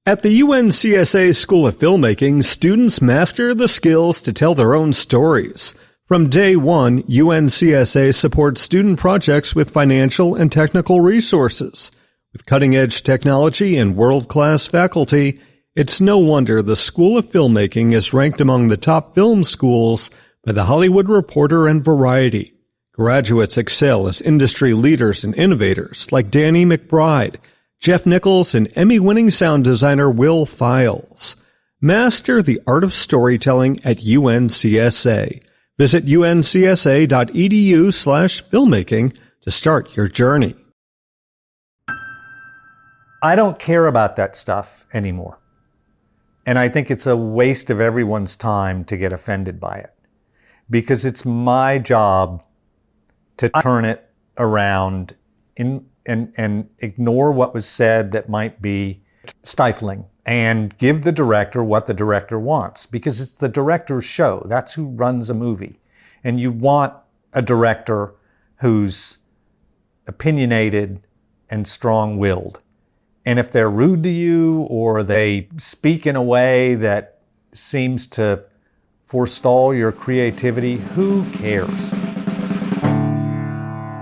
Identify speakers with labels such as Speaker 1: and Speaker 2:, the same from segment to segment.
Speaker 1: At the UNCSA School of Filmmaking, students master the skills to tell their own stories. From day one, UNCSA supports student projects with financial and technical resources. With cutting-edge technology and world-class faculty, it's no wonder the School of Filmmaking is ranked among the top film schools by The Hollywood Reporter and Variety. Graduates excel as industry leaders and innovators like Danny McBride, Jeff Nichols, and Emmy-winning sound designer Will Files. Master the art of storytelling at UNCSA. Visit uncsa.edu/filmmaking to start your journey.
Speaker 2: I don't care about that stuff anymore. And I think it's a waste of everyone's time to get offended by it. Because it's my job to turn it around and ignore what was said that might be stifling and give the director what the director wants, because it's the director's show. That's who runs a movie. And you want a director who's opinionated and strong-willed. And if they're rude to you or they speak in a way that seems to forestall your creativity, who cares?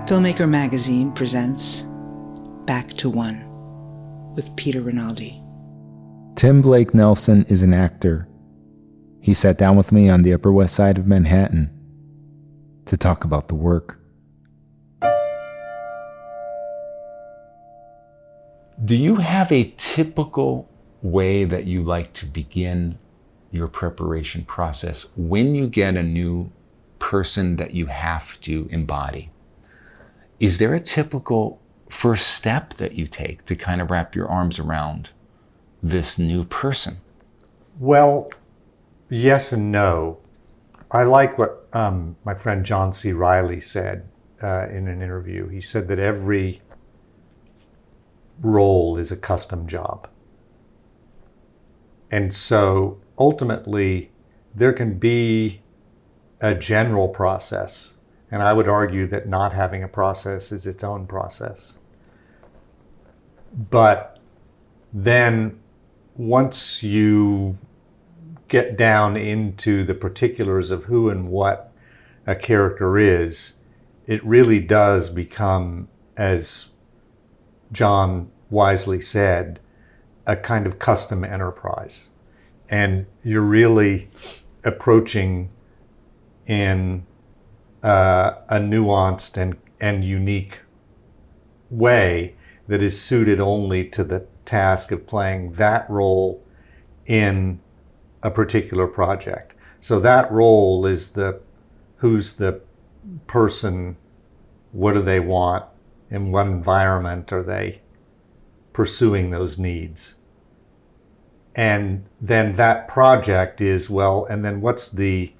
Speaker 3: Filmmaker Magazine presents Back to One with Peter Rinaldi.
Speaker 4: Tim Blake Nelson is an actor. He sat down with me on the Upper West Side of Manhattan to talk about the work.
Speaker 5: Do you have a typical way that you like to begin your preparation process when you get a new person that you have to embody? Is there a typical first step that you take to kind of wrap your arms around this new person?
Speaker 2: Well, yes and no. I like what my friend John C. Reilly said in an interview. He said that every role is a custom job. And so ultimately, there can be a general process. And I would argue that not having a process is its own process. But then once you get down into the particulars of who and what a character is, it really does become, as John wisely said, a kind of custom enterprise. And you're really approaching in a nuanced and unique way that is suited only to the task of playing that role in a particular project. So that role is who's the person, what do they want, in what environment are they pursuing those needs. And then that project is, well, and then what's the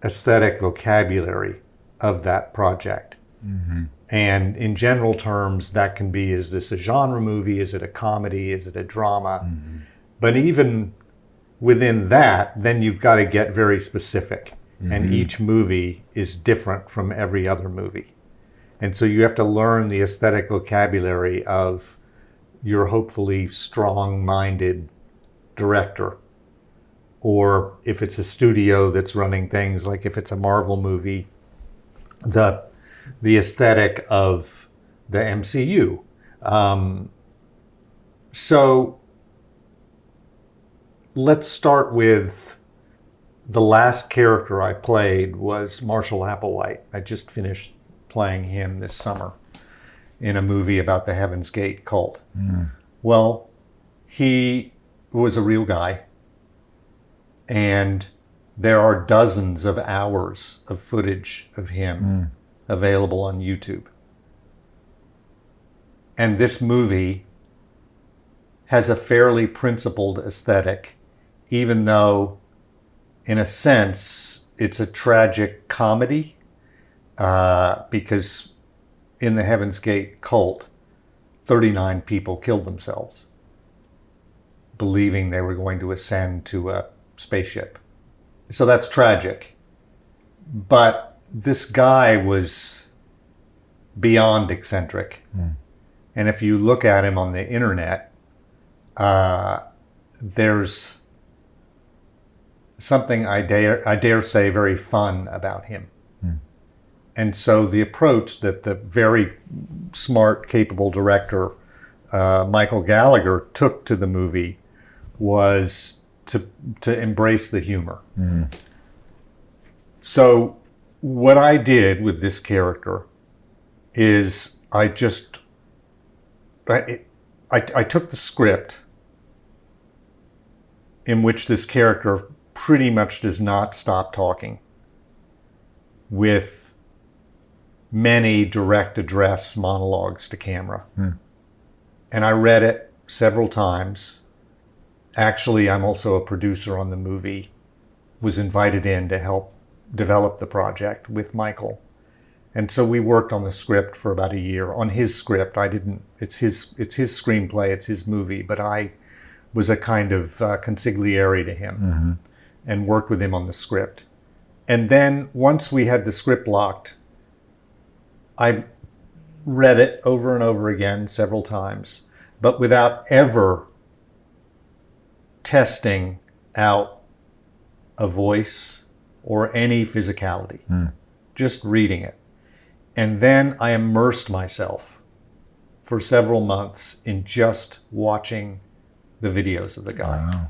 Speaker 2: aesthetic vocabulary of that project? Mm-hmm. And in general terms, that can be, is this a genre movie? Is it a comedy? Is it a drama? Mm-hmm. But even within that, then you've got to get very specific. Mm-hmm. And each movie is different from every other movie. And so you have to learn the aesthetic vocabulary of your hopefully strong-minded director. Or if it's a studio that's running things, like if it's a Marvel movie, the aesthetic of the MCU. So let's start with the last character I played was Marshall Applewhite. I just finished playing him this summer in a movie about the Heaven's Gate cult. Mm. Well, he was a real guy. And there are dozens of hours of footage of him available on YouTube. And this movie has a fairly principled aesthetic, even though, in a sense, it's a tragic comedy, because in the Heaven's Gate cult, 39 people killed themselves, believing they were going to ascend to a spaceship. So that's tragic. But this guy was beyond eccentric. Mm. And if you look at him on the internet, there's something I dare say very fun about him. And so the approach that the very smart, capable director, Michael Gallagher, took to the movie was to embrace the humor. So what I did with this character is I took the script in which this character pretty much does not stop talking, with many direct address monologues to camera. And I read it several times. Actually, I'm also a producer on the movie, was invited in to help develop the project with Michael. And so we worked on the script for about a year. On his script, it's his screenplay, it's his movie, but I was a kind of consigliere to him and worked with him on the script. And then once we had the script locked, I read it over and over again several times, but without ever testing out a voice or any physicality, just reading it. And then I immersed myself for several months in just watching the videos of the guy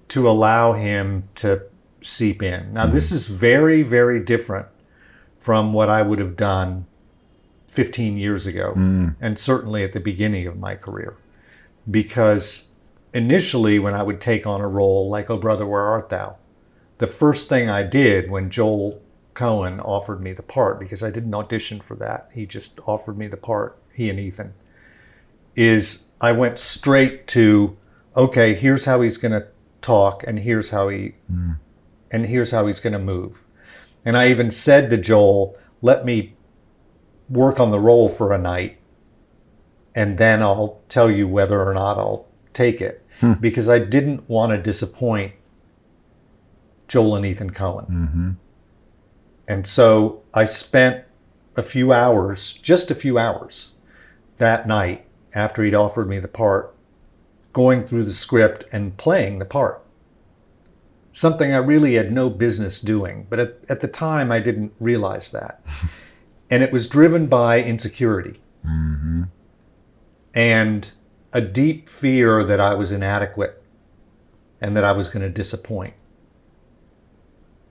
Speaker 2: to allow him to seep in. Now, this is very, very different from what I would have done 15 years ago, and certainly at the beginning of my career. Because initially, when I would take on a role like Oh Brother, Where Art Thou?, the first thing I did when Joel Coen offered me the part, because I didn't audition for that, he just offered me the part, he and Ethan, is I went straight to, okay, here's how he's going to talk, and here's how he's going to move. And I even said to Joel, let me work on the role for a night, and then I'll tell you whether or not I'll take it. Because I didn't want to disappoint Joel and Ethan Coen. And so I spent just a few hours that night after he'd offered me the part, going through the script and playing the part. Something I really had no business doing, but at the time I didn't realize that. And it was driven by insecurity and a deep fear that I was inadequate and that I was going to disappoint.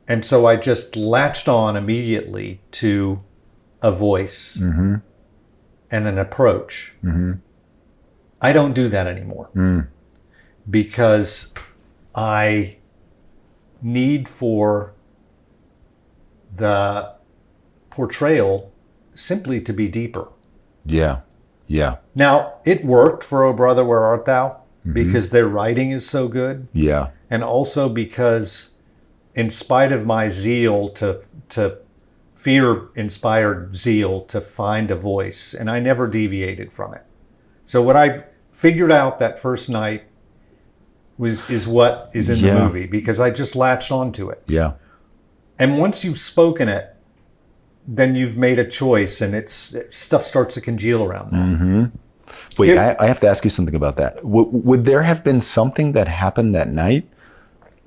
Speaker 2: And so I just latched on immediately to a voice and an approach. I don't do that anymore because I need for the portrayal simply to be deeper.
Speaker 5: Yeah.
Speaker 2: Now, it worked for Oh Brother, Where Art Thou? Because their writing is so good.
Speaker 5: Yeah.
Speaker 2: And also because in spite of my zeal to fear-inspired zeal to find a voice, and I never deviated from it. So what I figured out that first night is what is in the movie, because I just latched onto it.
Speaker 5: Yeah.
Speaker 2: And once you've spoken it, then you've made a choice, and stuff starts to congeal around that.
Speaker 5: Wait, I have to ask you something about that. Would there have been something that happened that night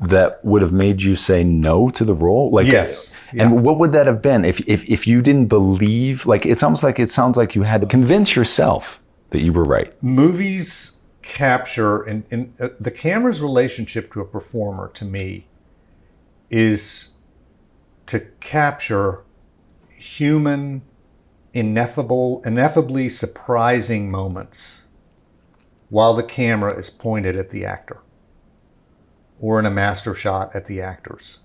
Speaker 5: that would have made you say no to the role? Like,
Speaker 2: yes.
Speaker 5: And what would that have been if you didn't believe? Like, it sounds like you had to convince yourself that you were right.
Speaker 2: Movies capture, and the camera's relationship to a performer, to me, is to capture human, ineffably surprising moments while the camera is pointed at the actor or in a master shot at the actors.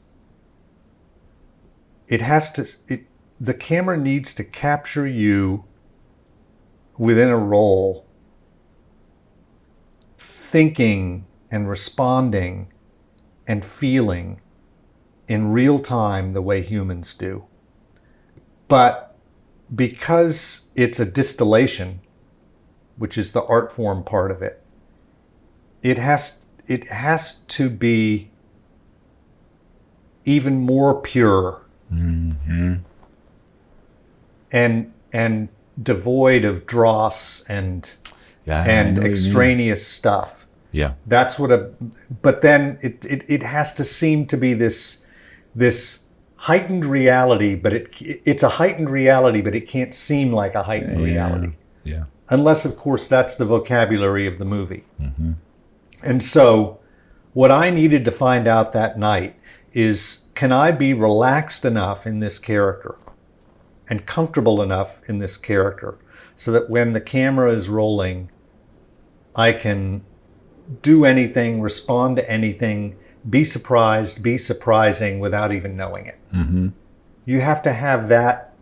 Speaker 2: The camera needs to capture you within a role, thinking and responding and feeling in real time the way humans do. But because it's a distillation, which is the art form part of it, it has to be even more pure and devoid of dross and extraneous stuff.
Speaker 5: Yeah.
Speaker 2: That's but then it has to seem to be this heightened reality, but it's a heightened reality, but it can't seem like a heightened reality.
Speaker 5: Yeah.
Speaker 2: Unless, of course, that's the vocabulary of the movie. And so what I needed to find out that night is, can I be relaxed enough in this character and comfortable enough in this character so that when the camera is rolling, I can do anything, respond to anything, be surprised, be surprising without even knowing it. You have to have that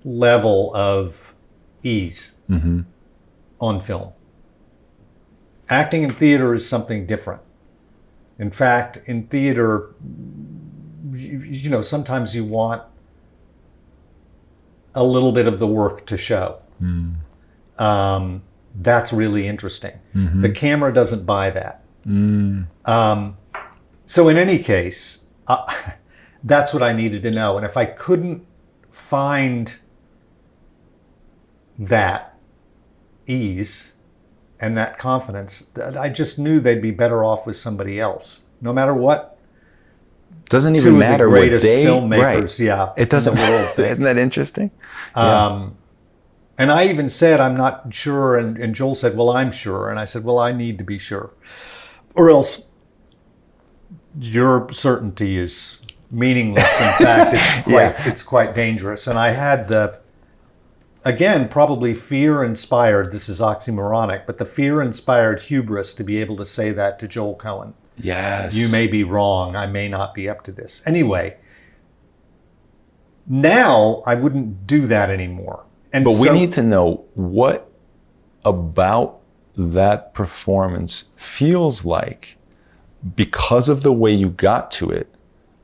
Speaker 2: level of ease on film. Acting in theater is something different. In fact, in theater, you know, sometimes you want a little bit of the work to show. That's really interesting. The camera doesn't buy that. So in any case, that's what I needed to know. And if I couldn't find that ease and that confidence, I just knew they'd be better off with somebody else, no matter what.
Speaker 5: Doesn't even matter what they
Speaker 2: filmmakers,
Speaker 5: It doesn't.
Speaker 2: in the world
Speaker 5: Isn't that interesting?
Speaker 2: And I even said, I'm not sure. And Joel said, well, I'm sure. And I said, well, I need to be sure. Or else your certainty is meaningless. In fact, it's quite dangerous. And I had again, probably fear-inspired, this is oxymoronic, but the fear-inspired hubris to be able to say that to Joel Coen.
Speaker 5: Yes.
Speaker 2: You may be wrong. I may not be up to this. Anyway, now I wouldn't do that anymore.
Speaker 5: But we need to know what about that performance feels like, because of the way you got to it,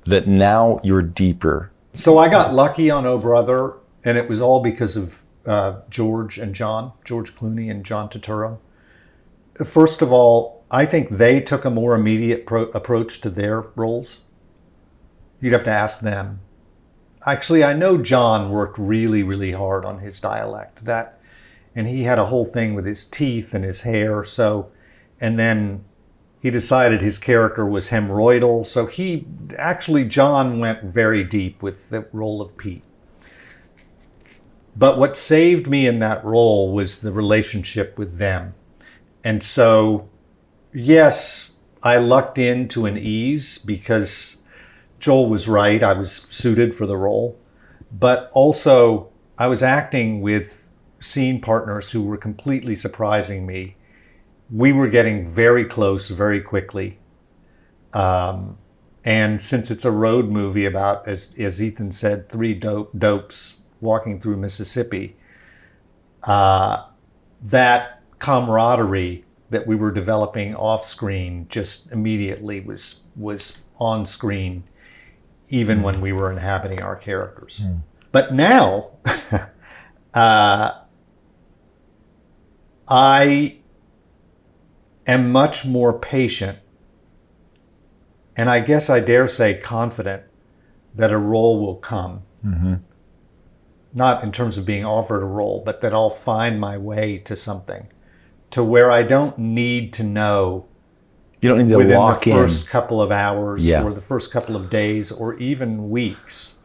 Speaker 5: that now you're deeper.
Speaker 2: So I got lucky on Oh Brother, and it was all because of George Clooney and John Turturro. First of all, I think they took a more immediate approach to their roles. You'd have to ask them. Actually, I know John worked really, really hard on his dialect. And he had a whole thing with his teeth and his hair. And then he decided his character was hemorrhoidal. So John went very deep with the role of Pete. But what saved me in that role was the relationship with them. And so, yes, I lucked into an ease because Joel was right. I was suited for the role. But also, I was acting with scene partners who were completely surprising me. We were getting very close very quickly. And since it's a road movie about, as Ethan said, three dopes walking through Mississippi, that camaraderie that we were developing off screen just immediately was on screen, even when we were inhabiting our characters. But now, I am much more patient, and I guess I dare say confident that a role will come. Not in terms of being offered a role, but that I'll find my way to something, to where I don't need to know.
Speaker 5: You don't need to
Speaker 2: within
Speaker 5: walk
Speaker 2: the
Speaker 5: in.
Speaker 2: first couple of hours or the first couple of days or even weeks.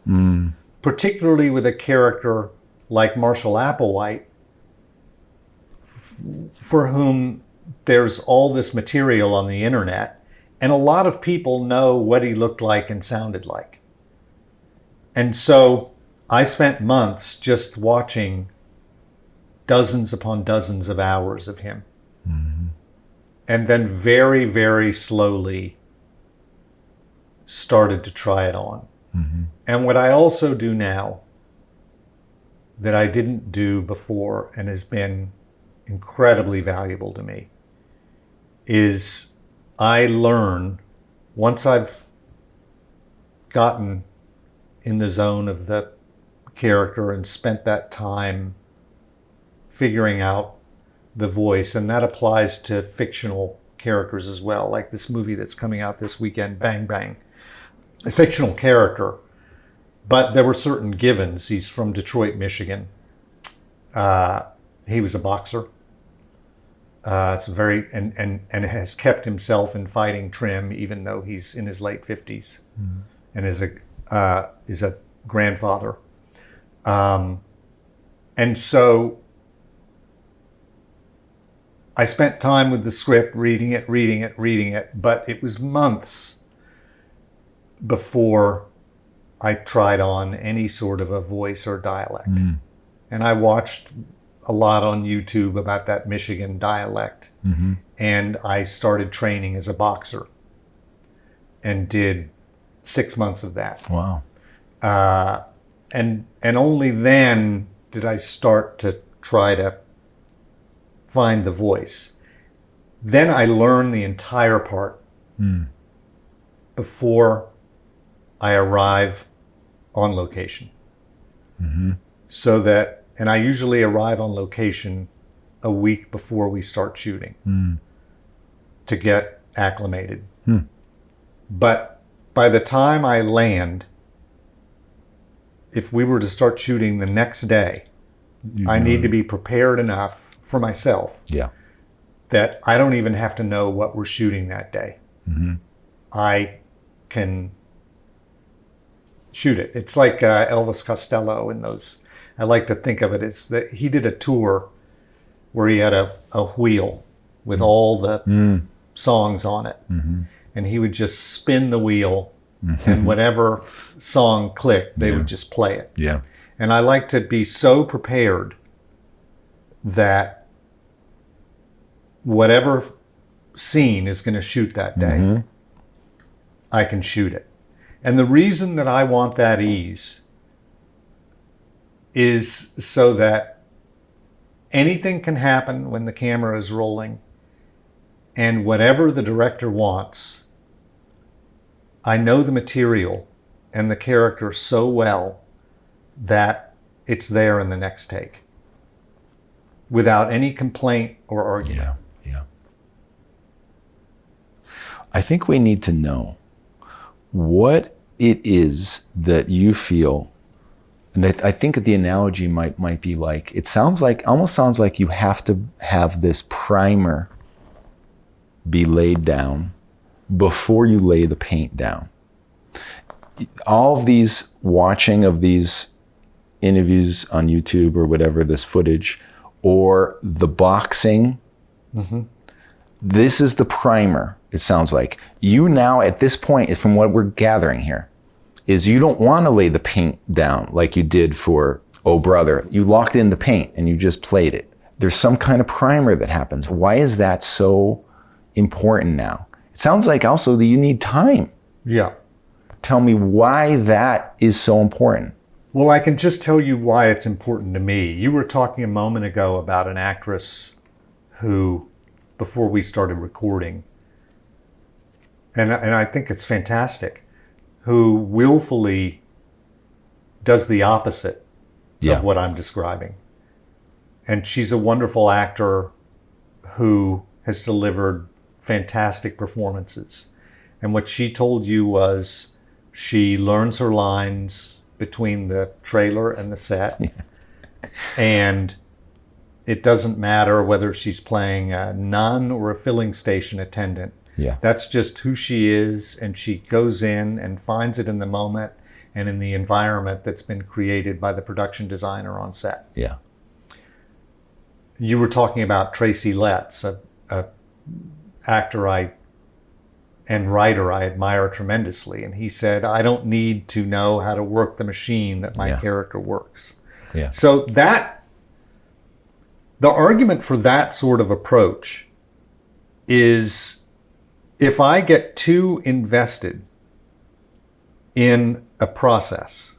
Speaker 2: Particularly with a character like Marshall Applewhite, for whom there's all this material on the internet, and a lot of people know what he looked like and sounded like. And so I spent months just watching dozens upon dozens of hours of him. And then very, very slowly started to try it on. And what I also do now that I didn't do before and has been incredibly valuable to me is I learn, once I've gotten in the zone of the character and spent that time figuring out the voice, and that applies to fictional characters as well, like this movie that's coming out this weekend, Bang Bang. A fictional character, but there were certain givens. He's from Detroit, Michigan. He was a boxer. It's very and has kept himself in fighting trim, even though he's in his late 50s, and is a grandfather. And so I spent time with the script, reading it, but it was months before I tried on any sort of a voice or dialect. And I watched a lot on YouTube about that Michigan dialect. And I started training as a boxer and did 6 months of that.
Speaker 5: Wow.
Speaker 2: And only then did I start to try to find the voice. Then I learned the entire part before I arrive on location. So that, and I usually arrive on location a week before we start shooting to get acclimated. But by the time I land, if we were to start shooting the next day, I need to be prepared enough for myself that I don't even have to know what we're shooting that day. I can shoot it. It's like Elvis Costello in those. I like to think of it as that he did a tour where he had a wheel with all the songs on it. And he would just spin the wheel and whatever song clicked, they would just play it. And I like to be so prepared that whatever scene is going to shoot that day, I can shoot it. And the reason that I want that ease is so that anything can happen when the camera is rolling, and whatever the director wants, I know the material and the character so well that it's there in the next take without any complaint or argument.
Speaker 5: I think we need to know what it is that you feel, and I think the analogy might be like, almost sounds like you have to have this primer be laid down before you lay the paint down. All of these watching of these interviews on YouTube or whatever, this footage, or the boxing, this is the primer. It sounds like you now at this point, from what we're gathering here, is you don't want to lay the paint down like you did for Oh Brother. You locked in the paint and you just played it. There's some kind of primer that happens. Why is that so important now? It sounds like also that you need time. Tell me why that is so important.
Speaker 2: Well, I can just tell you why it's important to me. You were talking a moment ago about an actress who, before we started recording, and I think it's fantastic, who willfully does the opposite of what I'm describing. And she's a wonderful actor who has delivered fantastic performances. And what she told you was she learns her lines between the trailer and the set. And it doesn't matter whether she's playing a nun or a filling station attendant. That's just who she is, and she goes in and finds it in the moment and in the environment that's been created by the production designer on set. You were talking about Tracy Letts, a actor and writer I admire tremendously, and he said, I don't need to know how to work the machine that my character works. So that, the argument for that sort of approach is, if I get too invested in a process,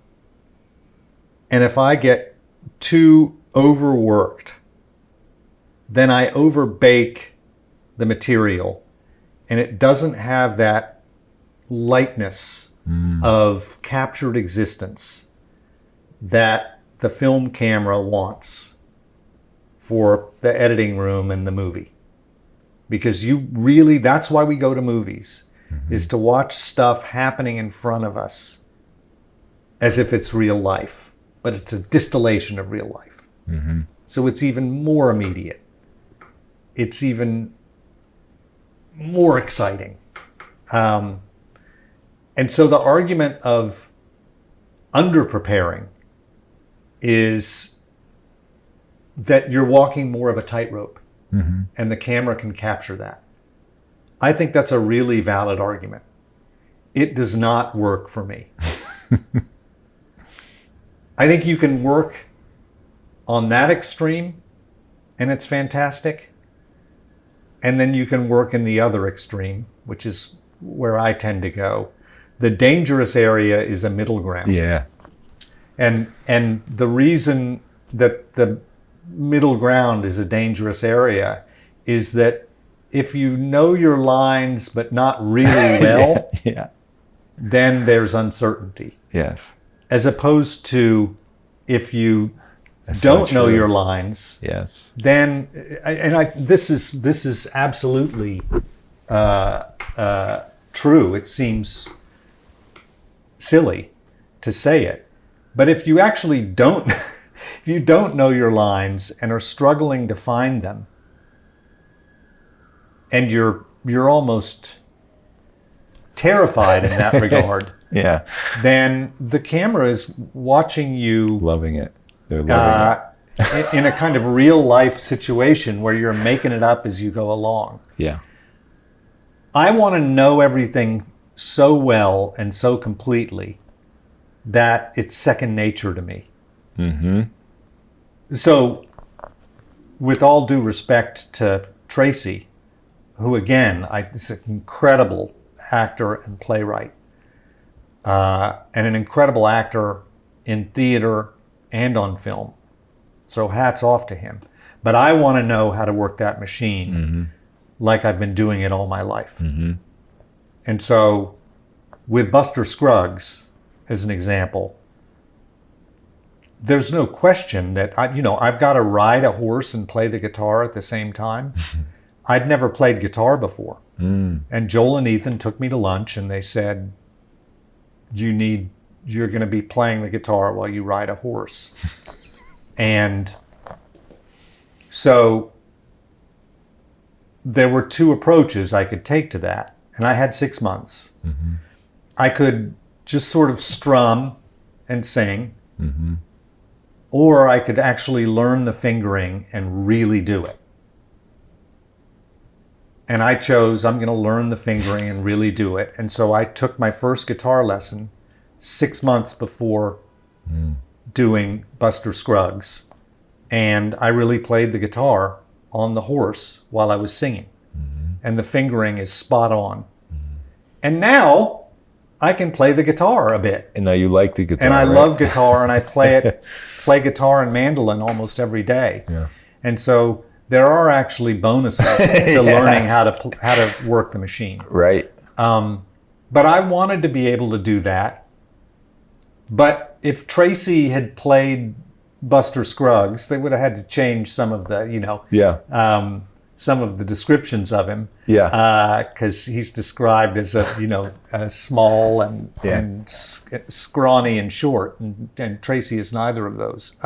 Speaker 2: and if I get too overworked, then I overbake the material, and it doesn't have that lightness of captured existence that the film camera wants for the editing room and the movie. Because that's why we go to movies, is to watch stuff happening in front of us as if it's real life, but it's a distillation of real life. So it's even more immediate. it's even more exciting. And so the argument of under-preparing is that you're walking more of a tightrope, and the camera can capture that. I think that's a really valid argument. It does not work for me. I think you can work on that extreme, and it's fantastic. And then you can work in the other extreme, which is where I tend to go. The dangerous area is a middle ground.
Speaker 5: Yeah.
Speaker 2: And the reason that the middle ground is a dangerous area is that if you know your lines but not really well,
Speaker 5: Yeah.
Speaker 2: then there's uncertainty.
Speaker 5: Yes.
Speaker 2: As opposed to if you
Speaker 5: That's so
Speaker 2: don't know
Speaker 5: true.
Speaker 2: your lines,
Speaker 5: Yes.
Speaker 2: then this is absolutely true. It seems silly to say it, but if you actually don't, if you don't know your lines and are struggling to find them, and you're almost terrified in that regard,
Speaker 5: Yeah.
Speaker 2: then the camera is watching you
Speaker 5: Loving it. They're loving
Speaker 2: in a kind of real life situation where you're making it up as you go along.
Speaker 5: it. Yeah.
Speaker 2: I want to know everything so well and so completely that it's second nature to me.
Speaker 5: Mm-hmm.
Speaker 2: So, with all due respect to Tracy, who again, is an incredible actor and playwright, and an incredible actor in theater and on film. So hats off to him. But I want to know how to work that machine like I've been doing it all my life.
Speaker 5: Mm-hmm.
Speaker 2: And so with Buster Scruggs, as an example, there's no question that I've got to ride a horse and play the guitar at the same time. I'd never played guitar before. And Joel and Ethan took me to lunch and they said, you're going to be playing the guitar while you ride a horse. And so there were two approaches I could take to that. And I had 6 months. I could just sort of strum and sing, or I could actually learn the fingering and really do it. And I chose, I'm going to learn the fingering and really do it. And so I took my first guitar lesson 6 months before doing Buster Scruggs. And I really played the guitar on the horse while I was singing. And the fingering is spot on. And now I can play the guitar a bit.
Speaker 5: And now you like the guitar.
Speaker 2: And I
Speaker 5: right?
Speaker 2: love guitar, and I play guitar and mandolin almost every day.
Speaker 5: Yeah.
Speaker 2: And so there are actually bonuses to learning how to work the machine.
Speaker 5: Right.
Speaker 2: But I wanted to be able to do that. But if Tracy had played Buster Scruggs, they would have had to change some of the,
Speaker 5: Yeah.
Speaker 2: some of the descriptions of him.
Speaker 5: Yeah.
Speaker 2: Because he's described as a small and scrawny and short, and Tracy is neither of those.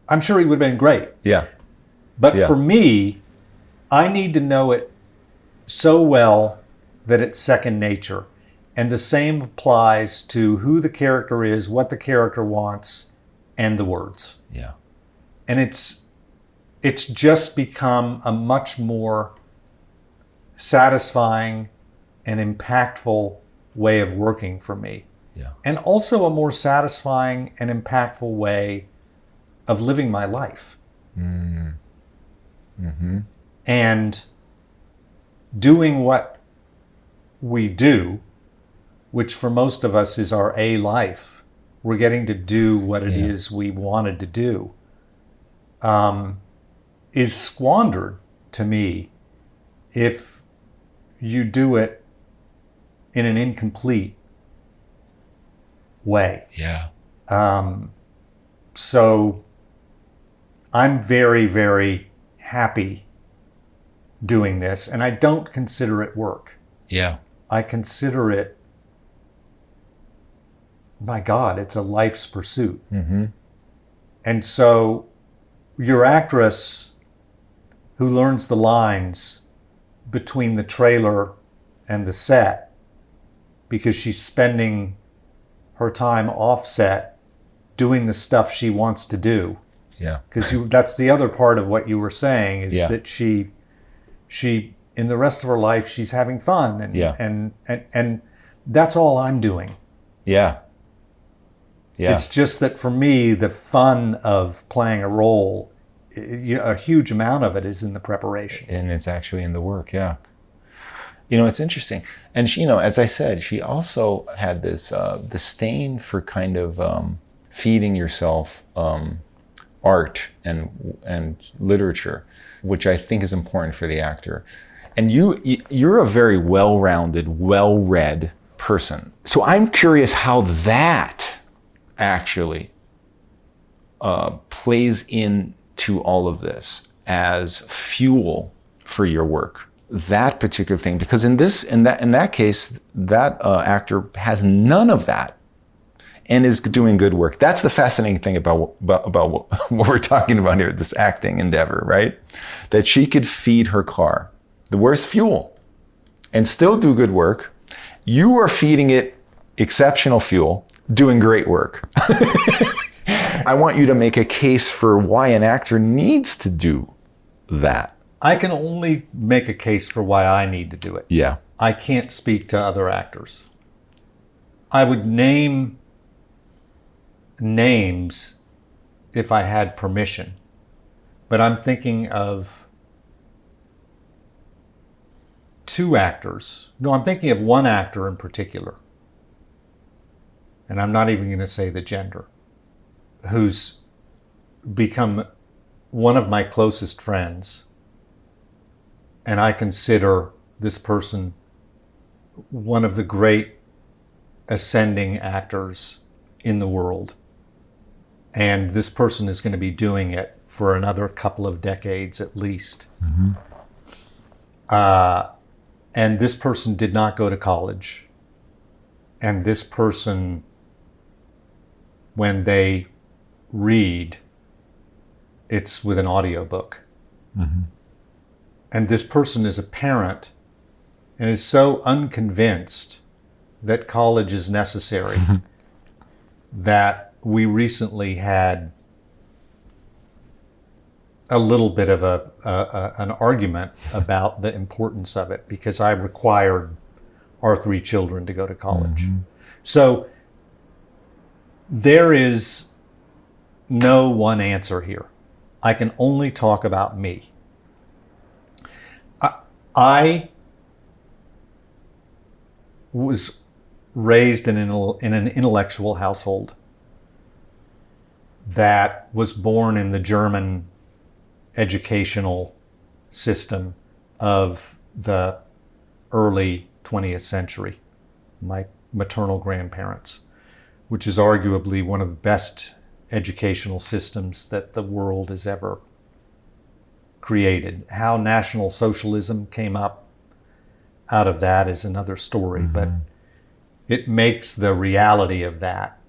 Speaker 2: I'm sure he would have been great.
Speaker 5: Yeah.
Speaker 2: But
Speaker 5: Yeah.
Speaker 2: for me, I need to know it so well that it's second nature. And the same applies to who the character is, what the character wants, and the words.
Speaker 5: Yeah.
Speaker 2: And it's just become a much more satisfying and impactful way of working for me.
Speaker 5: Yeah.
Speaker 2: And also a more satisfying and impactful way of living my life. And doing what we do, which for most of us is our A life. We're getting to do what it is we wanted to do, is squandered to me if you do it in an incomplete way.
Speaker 5: Yeah.
Speaker 2: So I'm very, very happy doing this, and I don't consider it work.
Speaker 5: Yeah.
Speaker 2: I consider it, my God, it's a life's pursuit. And so your actress who learns the lines between the trailer and the set because she's spending her time offset doing the stuff she wants to do.
Speaker 5: Yeah.
Speaker 2: Because that's the other part of what you were saying is that she in the rest of her life she's having fun and that's all I'm doing.
Speaker 5: Yeah. Yeah.
Speaker 2: It's just that for me the fun of playing a role, a huge amount of it is in the preparation.
Speaker 5: And it's actually in the work, yeah. It's interesting. And she, as I said, she also had this disdain for kind of feeding yourself art and literature, which I think is important for the actor. And you're a very well-rounded, well-read person. So I'm curious how that actually plays into all of this as fuel for your work. That particular thing, because in that case, that actor has none of that and is doing good work. That's the fascinating thing about what we're talking about here, this acting endeavor, right? That she could feed her car the worst fuel and still do good work. You are feeding it exceptional fuel, doing great work. I want you to make a case for why an actor needs to do that.
Speaker 2: I can only make a case for why I need to do it.
Speaker 5: Yeah.
Speaker 2: I can't speak to other actors. I would name names if I had permission, but I'm thinking of two actors. No, I'm thinking of one actor in particular, and I'm not even going to say the gender, who's become one of my closest friends. And I consider this person one of the great ascending actors in the world. And this person is going to be doing it for another couple of decades at least. Mm-hmm. And this person did not go to college. And this person, when they read, it's with an audiobook. Mm-hmm. And this person is a parent and is so unconvinced that college is necessary that we recently had a little bit of an argument about the importance of it because I required our 3 children to go to college. Mm-hmm. So there is no one answer here. I can only talk about me. I was raised in an intellectual household that was born in the German educational system of the early 20th century. My maternal grandparents, which is arguably one of the best educational systems that the world has ever created. How National Socialism came up out of that is another story, mm-hmm. but it makes the reality of that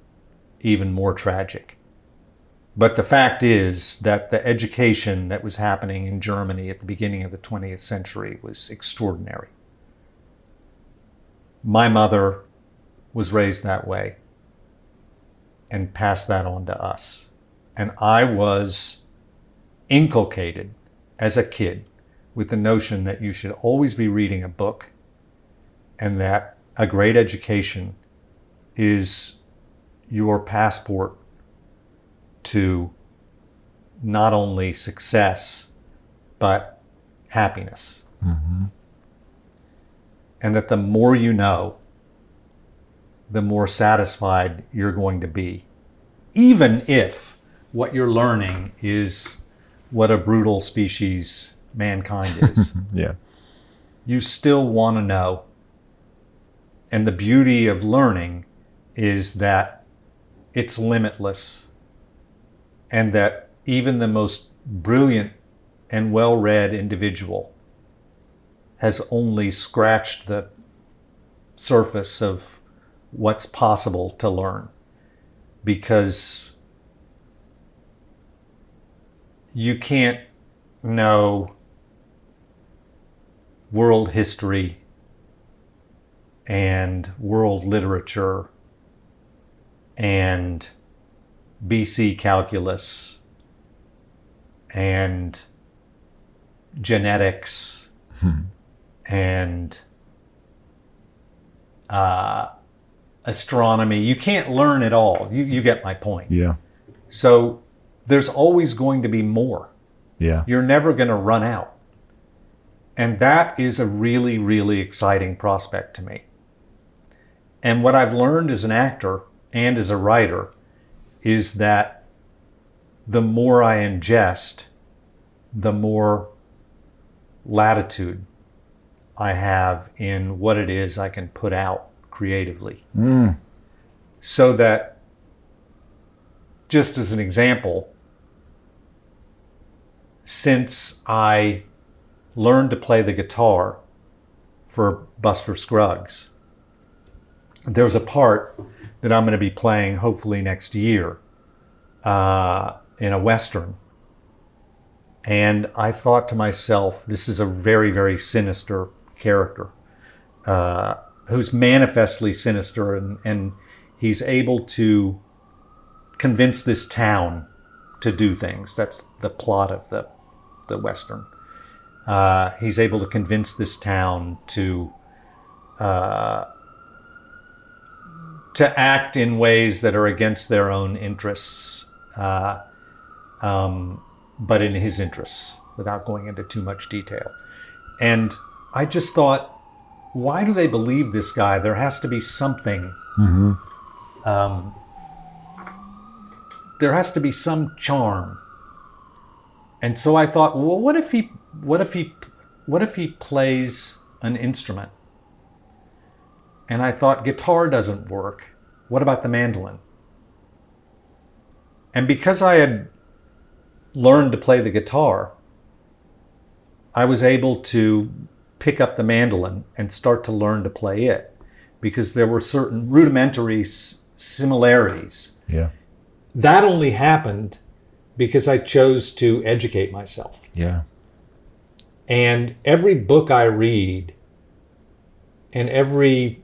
Speaker 2: even more tragic. But the fact is that the education that was happening in Germany at the beginning of the 20th century was extraordinary. My mother was raised that way and passed that on to us. And I was inculcated as a kid with the notion that you should always be reading a book and that a great education is your passport to not only success, but happiness. Mm-hmm. And that the more you know, the more satisfied you're going to be. Even if what you're learning is what a brutal species mankind is.
Speaker 5: Yeah.
Speaker 2: You still want to know. And the beauty of learning is that it's limitless. And that even the most brilliant and well-read individual has only scratched the surface of what's possible to learn. Because you can't know world history and world literature and BC calculus and genetics and astronomy. You can't learn it all. You get my point.
Speaker 5: Yeah.
Speaker 2: So there's always going to be more.
Speaker 5: Yeah.
Speaker 2: You're never going to run out. And that is a really, really exciting prospect to me. And what I've learned as an actor and as a writer is that the more I ingest, the more latitude I have in what it is I can put out creatively. So that, just as an example, since I learned to play the guitar for Buster Scruggs, there's a part that I'm going to be playing hopefully next year in a Western. And I thought to myself, this is a very, very sinister character who's manifestly sinister, and he's able to convince this town to do things. That's the plot of the Western. He's able to convince this town to act in ways that are against their own interests, but in his interests, without going into too much detail. And I just thought, why do they believe this guy? There has to be something. There has to be some charm. And so I thought, well, what if he plays an instrument? And I thought, guitar doesn't work. What about the mandolin? And because I had learned to play the guitar, I was able to pick up the mandolin and start to learn to play it, because there were certain rudimentary similarities.
Speaker 5: Yeah.
Speaker 2: That only happened because I chose to educate myself.
Speaker 5: Yeah.
Speaker 2: And every book I read and every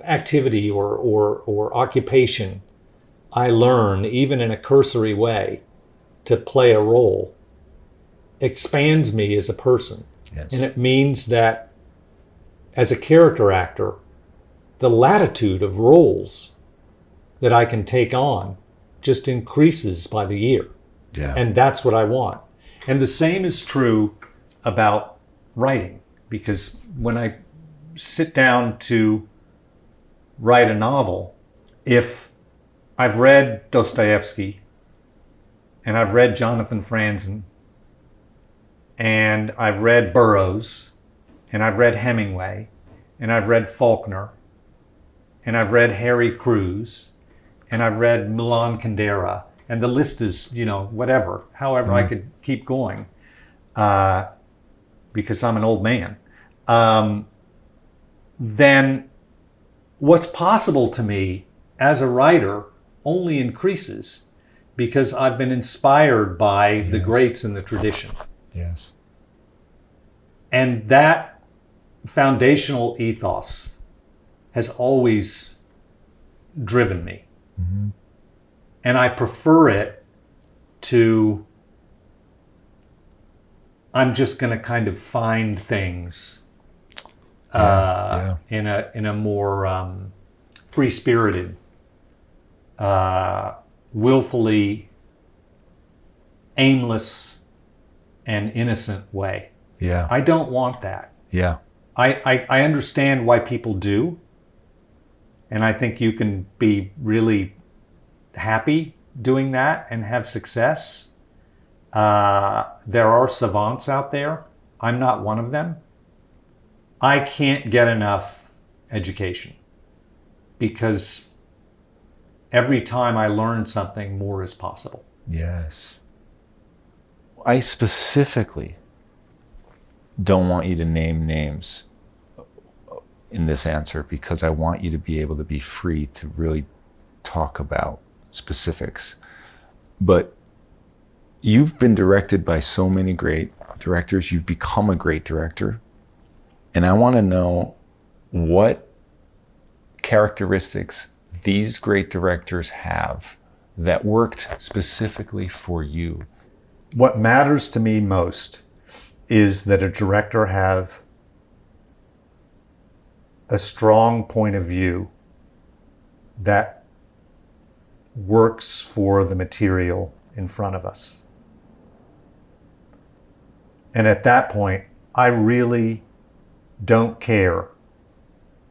Speaker 2: activity or occupation I learn, even in a cursory way, to play a role, expands me as a person.
Speaker 5: Yes.
Speaker 2: And it means that as a character actor, the latitude of roles that I can take on just increases by the year.
Speaker 5: Yeah.
Speaker 2: And that's what I want. And the same is true about writing, because when I sit down to write a novel, if I've read Dostoevsky and I've read Jonathan Franzen and I've read Burroughs and I've read Hemingway and I've read Faulkner and I've read Harry Crews and I've read Milan Kundera, and the list is, whatever, however I could keep going, because I'm an old man, then what's possible to me as a writer only increases, because I've been inspired by the greats in the tradition.
Speaker 5: Yes.
Speaker 2: And that foundational ethos has always driven me. Mm-hmm. And I prefer it to, I'm just going to kind of find things in a more free-spirited, willfully aimless and innocent way.
Speaker 5: Yeah.
Speaker 2: I don't want that.
Speaker 5: Yeah.
Speaker 2: I understand why people do. And I think you can be really happy doing that and have success. There are savants out there. I'm not one of them. I can't get enough education, because every time I learn something, more is possible.
Speaker 5: Yes. I specifically don't want you to name names in this answer, because I want you to be able to be free to really talk about specifics. But you've been directed by so many great directors. You've become a great director. And I want to know what characteristics these great directors have that worked specifically for you.
Speaker 2: What matters to me most is that a director have a strong point of view that works for the material in front of us. And at that point, I really don't care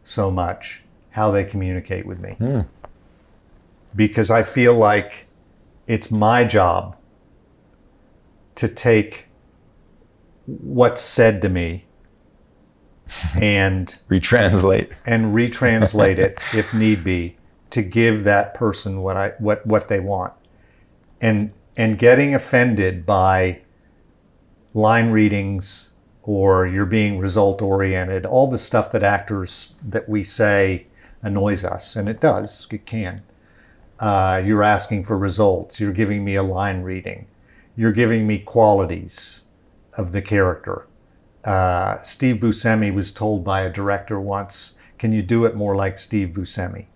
Speaker 2: so much how they communicate with me. Because I feel like it's my job to take what's said to me and
Speaker 5: Retranslate.
Speaker 2: it if need be, to give that person what they want. And getting offended by line readings or you're being result oriented, all the stuff that actors that we say annoys us, and it does, it can. You're asking for results, you're giving me a line reading, you're giving me qualities of the character. Steve Buscemi was told by a director once, can you do it more like Steve Buscemi?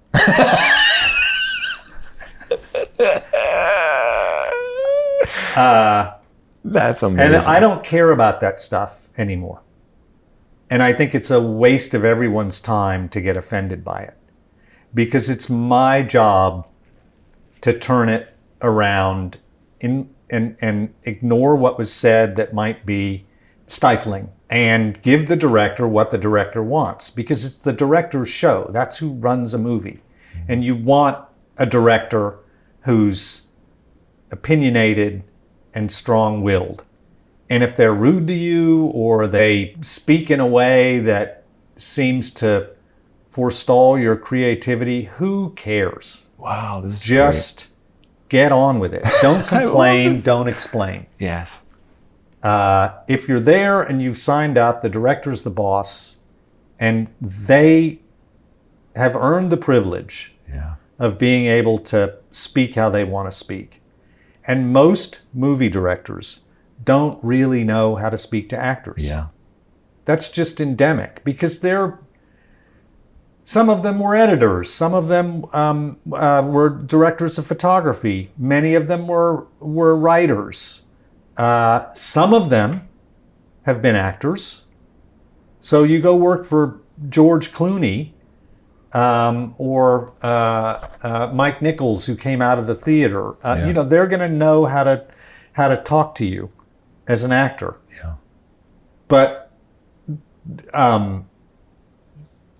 Speaker 5: That's amazing.
Speaker 2: And I don't care about that stuff anymore. And I think it's a waste of everyone's time to get offended by it. Because it's my job to turn it around and ignore what was said that might be stifling and give the director what the director wants, because it's the director's show. That's who runs a movie. And you want a director who's opinionated and strong-willed. And if they're rude to you or they speak in a way that seems to forestall your creativity, who cares?
Speaker 5: Wow, this is
Speaker 2: Just get on with it. Don't complain, don't explain.
Speaker 5: Yes.
Speaker 2: If you're there and you've signed up, the director's the boss, and they have earned the privilege of being able to speak how they want to speak. And most movie directors don't really know how to speak to actors.
Speaker 5: Yeah.
Speaker 2: That's just endemic, because some of them were editors, some of them were directors of photography, many of them were writers. Some of them have been actors. So you go work for George Clooney or Mike Nichols, who came out of the theater. They're going to know how to talk to you as an actor.
Speaker 5: Yeah.
Speaker 2: But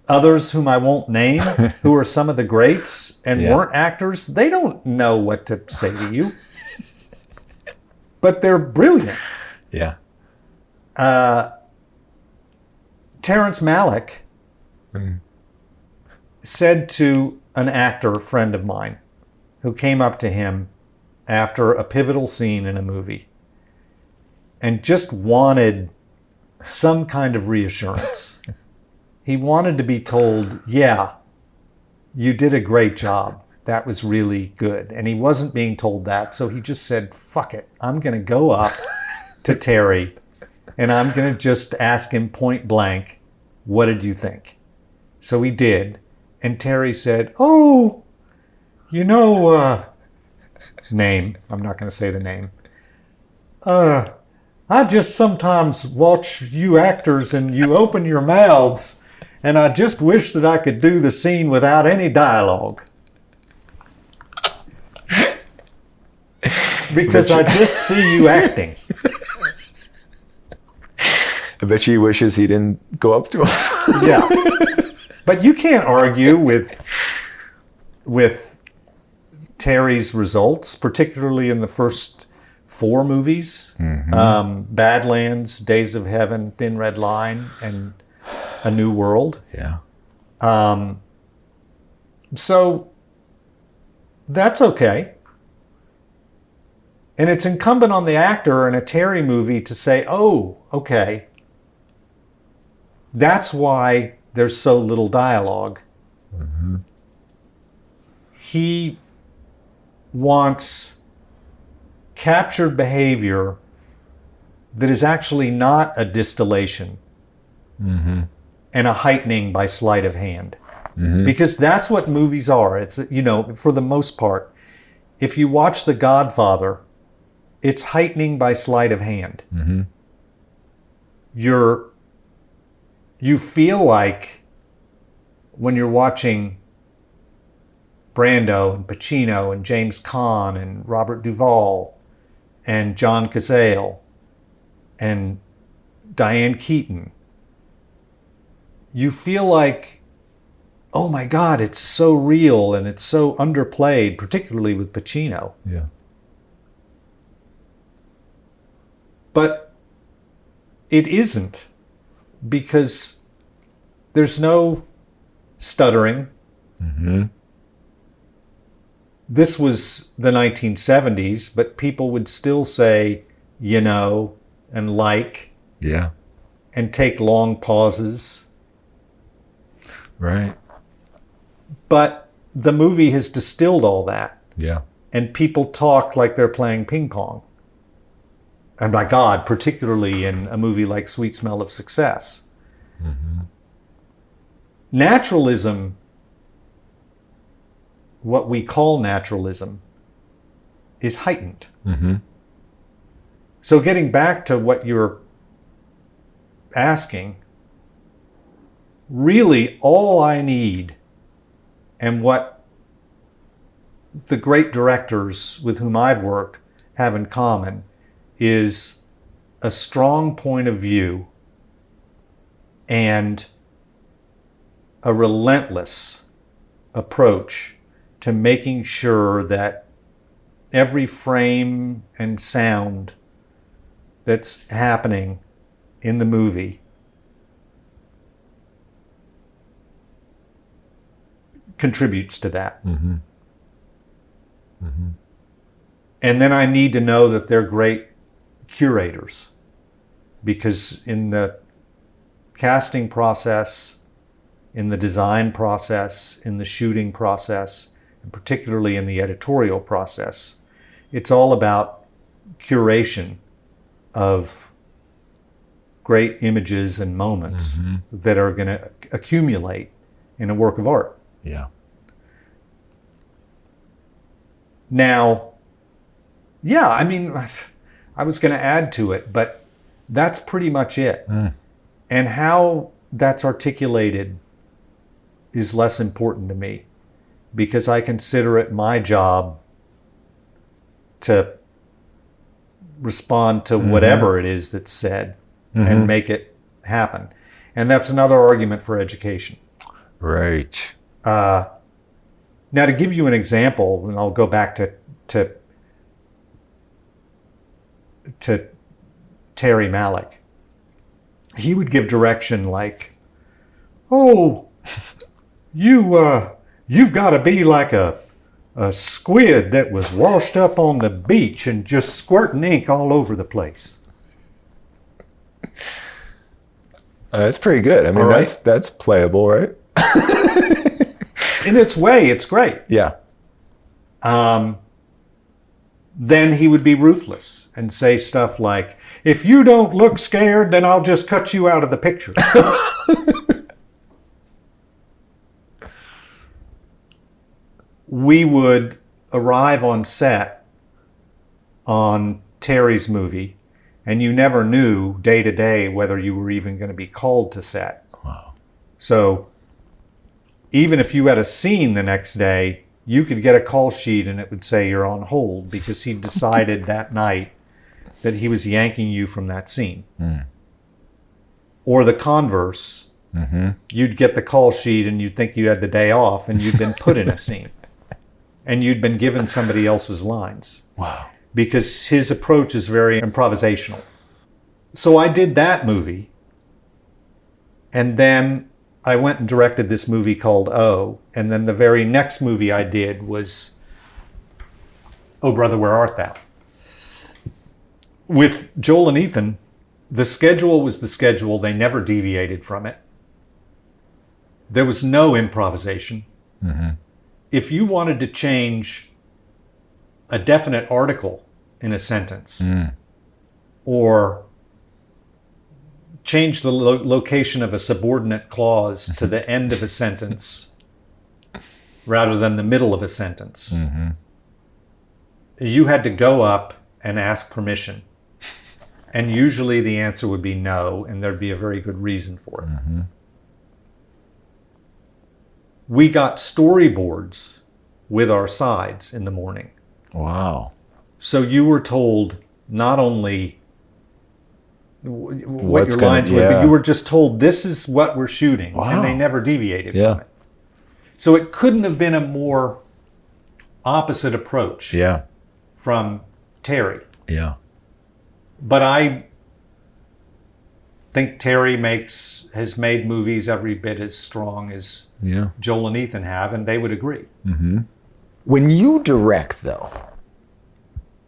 Speaker 2: others whom I won't name, who are some of the greats and weren't actors, they don't know what to say to you. But they're brilliant.
Speaker 5: Yeah.
Speaker 2: Terrence Malick said to an actor friend of mine who came up to him after a pivotal scene in a movie and just wanted some kind of reassurance. He wanted to be told, yeah, you did a great job. That was really good. And he wasn't being told that, so he just said, fuck it. I'm going to go up to Terry and I'm going to just ask him point blank, what did you think? So he did. And Terry said, oh, name. I'm not going to say the name. I just sometimes watch you actors and you open your mouths, and I just wish that I could do the scene without any dialogue. Because I just see you acting.
Speaker 5: I bet he wishes he didn't go up to him.
Speaker 2: Yeah. But you can't argue with Terry's results, particularly in the first 4 movies. Badlands, Days of Heaven, Thin Red Line, and A New World.
Speaker 5: Yeah.
Speaker 2: So that's okay. And it's incumbent on the actor in a Terry movie to say, oh, okay, that's why there's so little dialogue. He wants captured behavior that is actually not a distillation and a heightening by sleight of hand. Because that's what movies are. It's, for the most part, if you watch The Godfather, it's heightening by sleight of hand. You feel like when you're watching Brando and Pacino and James Caan and Robert Duvall and John Cazale and Diane Keaton, you feel like, oh my God, it's so real and it's so underplayed, particularly with Pacino.
Speaker 5: Yeah.
Speaker 2: But it isn't, because there's no stuttering. This was the 1970s, but people would still say, and like,
Speaker 5: Yeah.
Speaker 2: and take long pauses.
Speaker 5: Right.
Speaker 2: But the movie has distilled all that.
Speaker 5: Yeah.
Speaker 2: And people talk like they're playing ping pong. And by God, particularly in a movie like Sweet Smell of Success. Naturalism, what we call naturalism, is heightened. So getting back to what you're asking, really all I need, and what the great directors with whom I've worked have in common, is a strong point of view and a relentless approach to making sure that every frame and sound that's happening in the movie contributes to that. And then I need to know that they're great curators, because in the casting process, in the design process, in the shooting process, and particularly in the editorial process, it's all about curation of great images and moments that are going to accumulate in a work of art.
Speaker 5: Yeah.
Speaker 2: Now, yeah, I mean, I was going to add to it, but that's pretty much it. And how that's articulated is less important to me, because I consider it my job to respond to whatever it is that's said and make it happen. And that's another argument for education.
Speaker 5: Right.
Speaker 2: Now, to give you an example, and I'll go back to Terry Malick. He would give direction like, "Oh, you've got to be like a squid that was washed up on the beach and just squirting ink all over the place."
Speaker 5: That's pretty good. I mean,
Speaker 2: right.
Speaker 5: that's playable, right?
Speaker 2: In its way, it's great.
Speaker 5: Yeah.
Speaker 2: Then he would be ruthless and say stuff like, "If you don't look scared, then I'll just cut you out of the picture." We would arrive on set on Terry's movie, and you never knew day to day whether you were even going to be called to set.
Speaker 5: Wow.
Speaker 2: So even if you had a scene the next day, you could get a call sheet and it would say you're on hold, because he decided that night that he was yanking you from that scene. Or the converse, you'd get the call sheet and you'd think you had the day off and you'd been put in a scene. And you'd been given somebody else's lines.
Speaker 5: Wow.
Speaker 2: Because his approach is very improvisational. So I did that movie. And then I went and directed this movie called O. And then the very next movie I did was Oh Brother, Where Art Thou? With Joel and Ethan, the schedule was the schedule. They never deviated from it. There was no improvisation. If you wanted to change a definite article in a sentence, or change the location of a subordinate clause to the end of a sentence rather than the middle of a sentence. Mm-hmm. You had to go up and ask permission. And usually the answer would be no, and there'd be a very good reason for it. Mm-hmm. We got storyboards with our sides in the morning.
Speaker 5: Wow.
Speaker 2: So you were told not only what your lines were, but you were just told this is what we're shooting. Wow. And they never deviated from it. So it couldn't have been a more opposite approach from Terry.
Speaker 5: Yeah.
Speaker 2: But I think Terry has made movies every bit as strong as Joel and Ethan have, and they would agree.
Speaker 5: Mm-hmm. When you direct, though,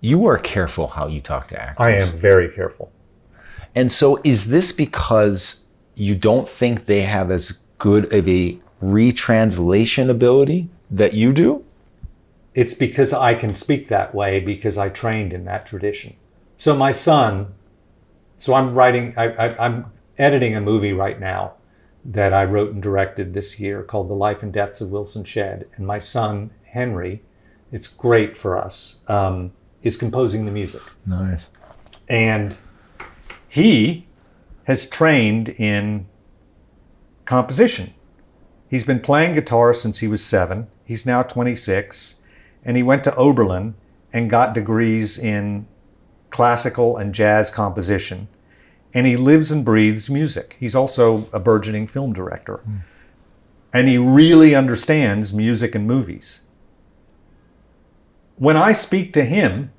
Speaker 5: you are careful how you talk to actors.
Speaker 2: I am very careful.
Speaker 5: And so is this because you don't think they have as good of a retranslation ability that you do?
Speaker 2: It's because I can speak that way because I trained in that tradition. So my son, I'm editing a movie right now that I wrote and directed this year called The Life and Deaths of Wilson Shedd. And my son, Henry, it's great for us, is composing the music.
Speaker 5: Nice.
Speaker 2: And he has trained in composition. He's been playing guitar since he was 7. He's now 26. And he went to Oberlin and got degrees in classical and jazz composition. And he lives and breathes music. He's also a burgeoning film director. Mm. And he really understands music and movies. When I speak to him,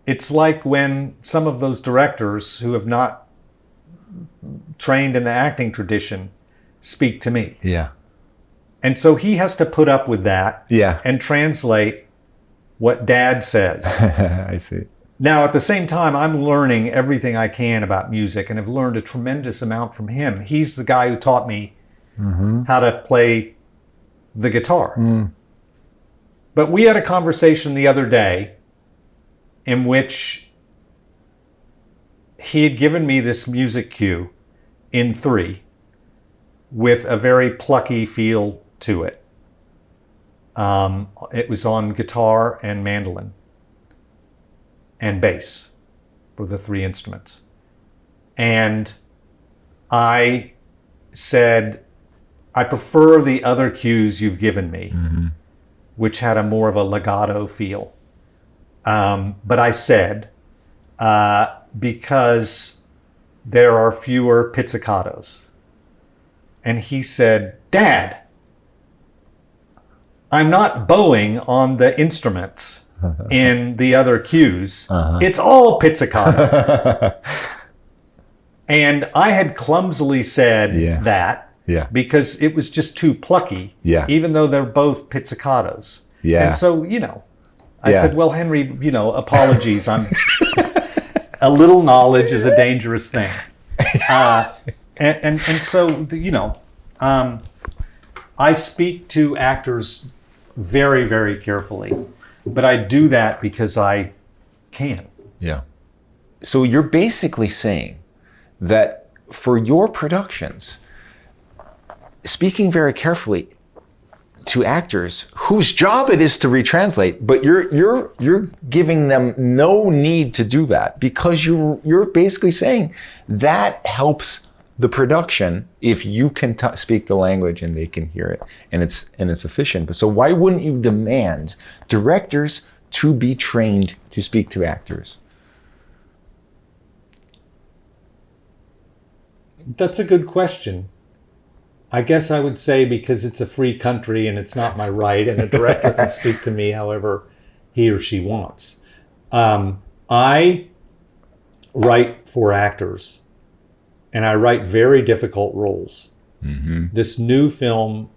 Speaker 2: it's like when some of those directors who have not trained in the acting tradition speak to me.
Speaker 5: Yeah.
Speaker 2: And so he has to put up with that and translate what Dad says.
Speaker 5: I see.
Speaker 2: Now, at the same time, I'm learning everything I can about music and have learned a tremendous amount from him. He's the guy who taught me how to play the guitar. Mm. But we had a conversation the other day in which he had given me this music cue in 3 with a very plucky feel to it. It was on guitar and mandolin and bass for the 3 instruments. And I said, I prefer the other cues you've given me, which had a more of a legato feel. But I said, because there are fewer pizzicatos. And he said, Dad, I'm not bowing on the instruments in the other cues. It's all pizzicato. And I had clumsily said that because it was just too plucky, even though they're both pizzicatos. And so, I said, well, Henry, apologies. A little knowledge is a dangerous thing. And so, I speak to actors very, very carefully, but I do that because I can.
Speaker 5: Yeah. So you're basically saying that for your productions, speaking very carefully to actors whose job it is to retranslate, but you're giving them no need to do that because you're basically saying that helps the production if you can speak the language and they can hear it and it's efficient. But so why wouldn't you demand directors to be trained to speak to actors?
Speaker 2: That's a good question. I guess I would say because it's a free country and it's not my right, and a director can speak to me however he or she wants. I write for actors, and I write very difficult roles. Mm-hmm. This new film...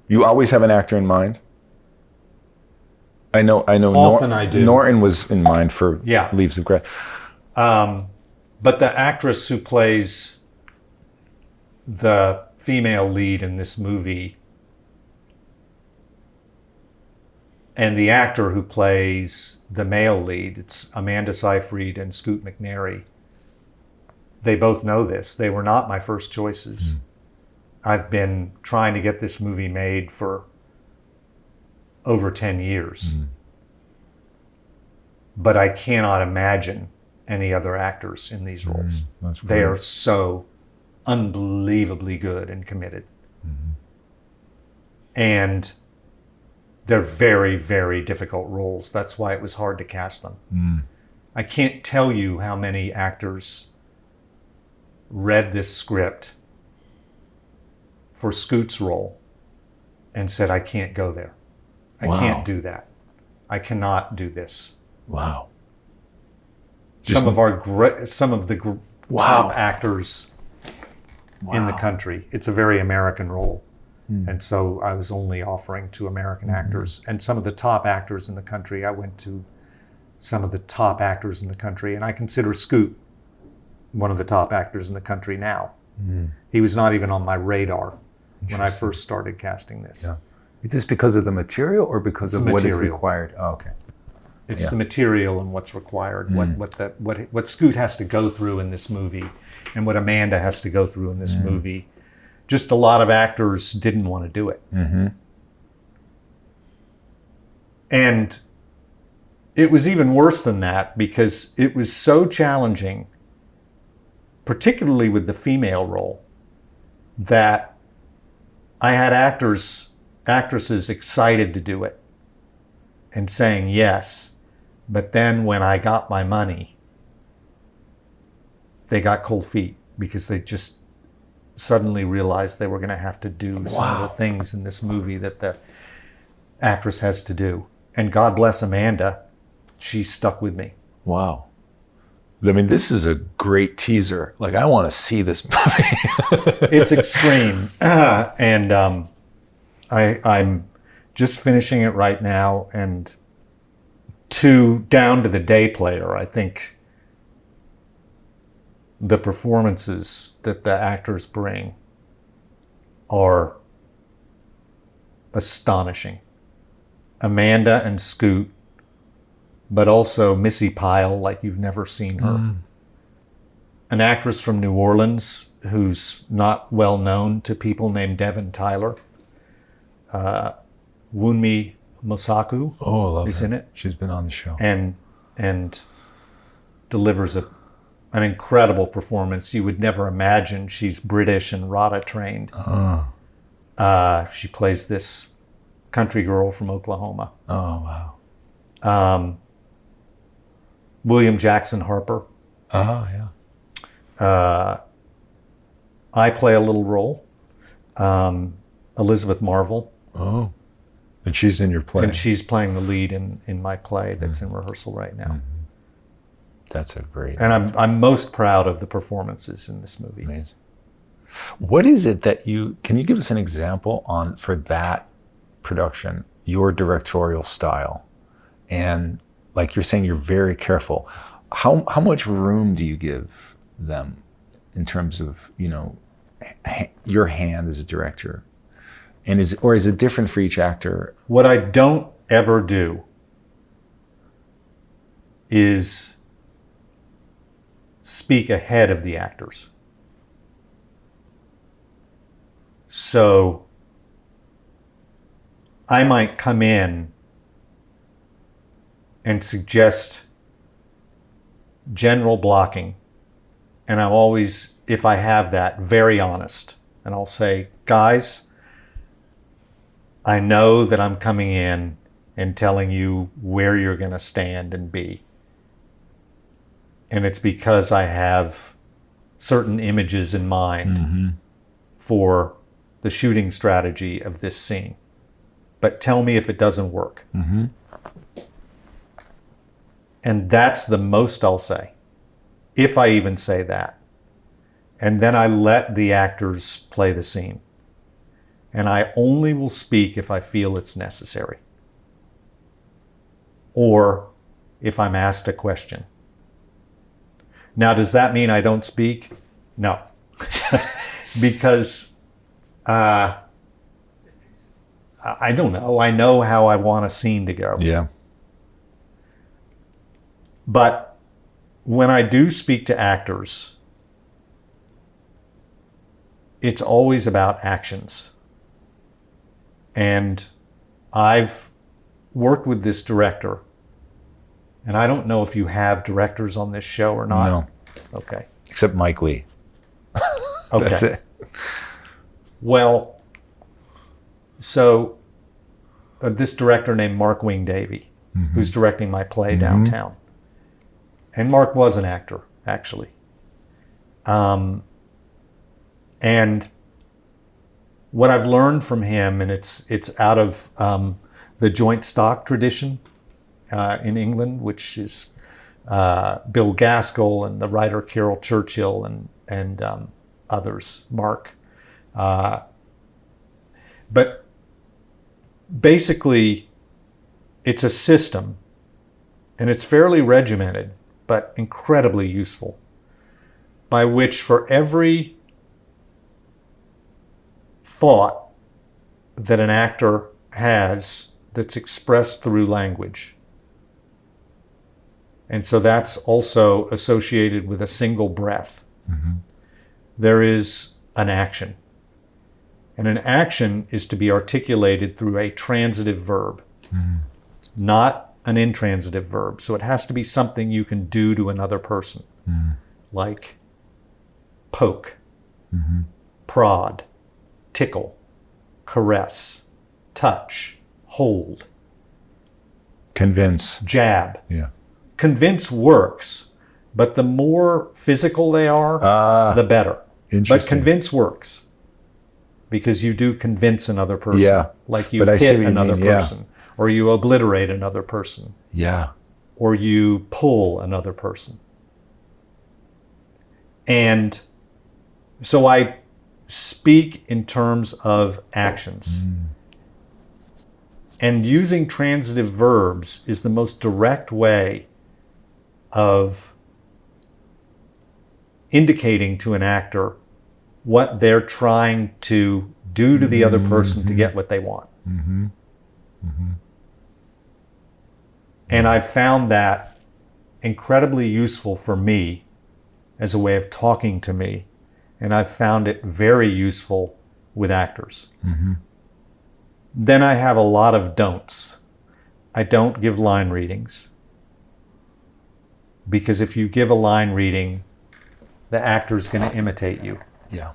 Speaker 5: You always have an actor in mind? I know.
Speaker 2: Often I do.
Speaker 5: Norton was in mind for Leaves of Grass.
Speaker 2: But the actress who plays the female lead in this movie and the actor who plays the male lead, it's Amanda Seyfried and Scoot McNairy. they both know this. They were not my first choices. I've been trying to get this movie made for over 10 years. But I cannot imagine any other actors in these roles. They are so unbelievably good and committed. And they're very, very difficult roles. That's why it was hard to cast them. I can't tell you how many actors read this script for Scoot's role and said, I can't go there. I can't do that. I cannot do this.
Speaker 6: Wow.
Speaker 2: Some of the top actors in the country. It's a very American role. And so I was only offering to American actors. And some of the top actors in the country, I went to some of the top actors in the country. And I consider Scoot one of the top actors in the country now. He was not even on my radar when I first started casting this.
Speaker 6: Yeah. Is this because of the material or because of what is required? Oh, okay.
Speaker 2: It's the material and what's required, what Scoot has to go through in this movie, and what Amanda has to go through in this movie. Just a lot of actors didn't want to do it. And it was even worse than that because it was so challenging, particularly with the female role, that I had actresses excited to do it and saying yes. But then when I got my money, they got cold feet because they just suddenly realized they were going to have to do some of the things in this movie that the actress has to do. And God bless Amanda, she stuck with me.
Speaker 6: Wow. I mean, this is a great teaser. Like, I want to see this movie.
Speaker 2: It's extreme. And I'm just finishing it right now. And down to the day player, I think the performances that the actors bring are astonishing. Amanda and Scoot, but also Missy Pyle, like you've never seen her. An actress from New Orleans who's not well known to people named Devin Tyler. Wunmi Mosaku is in it.
Speaker 6: She's been on the show.
Speaker 2: And delivers an incredible performance. You would never imagine she's British and RADA trained. She plays this country girl from Oklahoma.
Speaker 6: Oh, wow.
Speaker 2: William Jackson Harper.
Speaker 6: Oh, yeah.
Speaker 2: I play a little role. Elizabeth Marvel.
Speaker 6: Oh. And she's in your play.
Speaker 2: And she's playing the lead in my play that's in rehearsal right now.
Speaker 6: That's a great...
Speaker 2: And I'm most proud of the performances in this movie.
Speaker 6: Amazing. What is it that can you give us an example for that production, your directorial style? And like you're saying, you're very careful. How much room do you give them in terms of, your hand as a director? And is it different for each actor?
Speaker 2: What I don't ever do is speak ahead of the actors. So I might come in and suggest general blocking. And I'm always, if I have that, very honest. And I'll say, guys, I know that I'm coming in and telling you where you're going to stand and be. And it's because I have certain images in mind for the shooting strategy of this scene. But tell me if it doesn't work. And that's the most I'll say, if I even say that. And then I let the actors play the scene. And I only will speak if I feel it's necessary. Or if I'm asked a question. Now, does that mean I don't speak? No. Because I don't know. I know how I want a scene to go.
Speaker 6: Yeah.
Speaker 2: But when I do speak to actors, it's always about actions. And I've worked with this director, and I don't know if you have directors on this show or not.
Speaker 6: No.
Speaker 2: Okay.
Speaker 6: Except Mike Lee.
Speaker 2: Okay.
Speaker 6: That's it.
Speaker 2: Well, so this director named Mark Wing Davey, who's directing my play Downtown. And Mark was an actor, actually. And what I've learned from him, and it's out of the joint stock tradition in England, which is Bill Gaskell and the writer Carol Churchill and others, Mark. But basically, it's a system, and it's fairly regimented, but incredibly useful, by which for every thought that an actor has that's expressed through language, and so that's also associated with a single breath, there is an action. And an action is to be articulated through a transitive verb, not an intransitive verb. So it has to be something you can do to another person, like poke, prod, tickle, caress, touch, hold,
Speaker 6: Convince.
Speaker 2: jab.
Speaker 6: Yeah.
Speaker 2: Convince works, but the more physical they are, the better. But
Speaker 6: Interesting.
Speaker 2: convince works. Because you do convince another person.
Speaker 6: Yeah,
Speaker 2: Like you
Speaker 6: but I see
Speaker 2: hit
Speaker 6: what you
Speaker 2: another
Speaker 6: mean, yeah.
Speaker 2: person. Or you obliterate another person.
Speaker 6: Yeah.
Speaker 2: Or you pull another person. And so I speak in terms of actions. And using transitive verbs is the most direct way of indicating to an actor what they're trying to do to the other person to get what they want. And I've found that incredibly useful for me as a way of talking to me. And I've found it very useful with actors. Then I have a lot of don'ts. I don't give line readings. Because if you give a line reading, the actor's going to imitate you.
Speaker 6: Yeah.